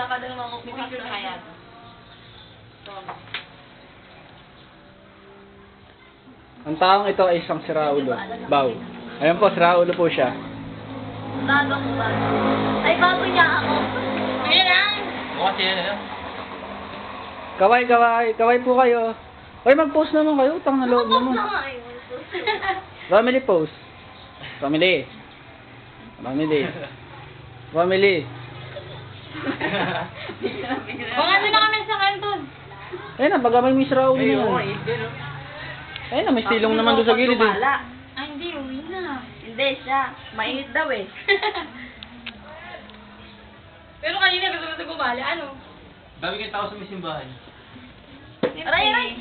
Wala ka nang makukuha. May picture na kaya. Ang taong ito ay isang siraulo. Bow. Ayan po, siraulo po siya. Bagong bago. Ay, bago niya ako. Sige lang! Mukha siya na yun. Kaway, kaway. Kaway po kayo. Ay, mag-post naman kayo. Utang na loob naman. Family post. Family. Family. Family. Baka ano na kami sa kanton. Ayun na, baga may Miss Raulo na Ayun, yan. ayun. Ayun na, may silong naman doon sa gilid eh. Ay, hindi. Uwi na. Hindi siya. Mainit daw eh. Pero kanina gusto mo sa gumala. Ano? Dami kayong tao sa may simbahan. Aray, aray.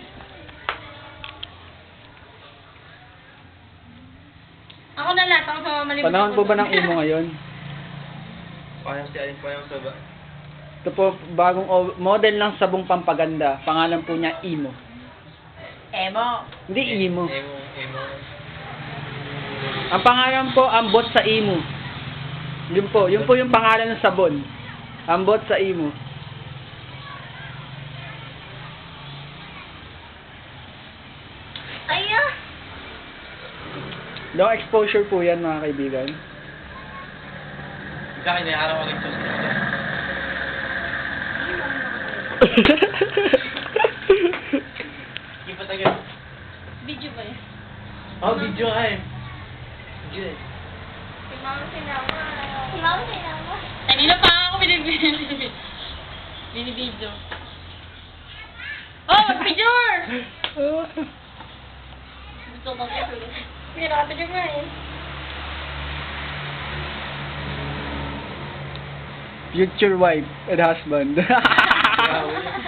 Ako na lahat. Ako sa mamalimot. Panahon po ba ng emo ngayon? Payang si Alin, payang sa ba? Ito po, bagong model ng sabong pampaganda. Pangalan po niya Emo. Emo. Hindi Emo. Emo. Ang pangalan po, Ambot sa Emo. Yun po yung pangalan ng sabon. Ambot sa Emo. Ay, ah. Low exposure po yan mga kaibigan. Sa akin, araw ako nagsos dito. Hindi pa tagal. Video ba yan? Oh, video ka eh. Video eh. Si Mama sinama. Si Mama sinama. Kanina pa ako binibidyo. Oh, mag-picture! Gusto ko mag-picture. Hindi nakapicture nga eh. Future wife and husband.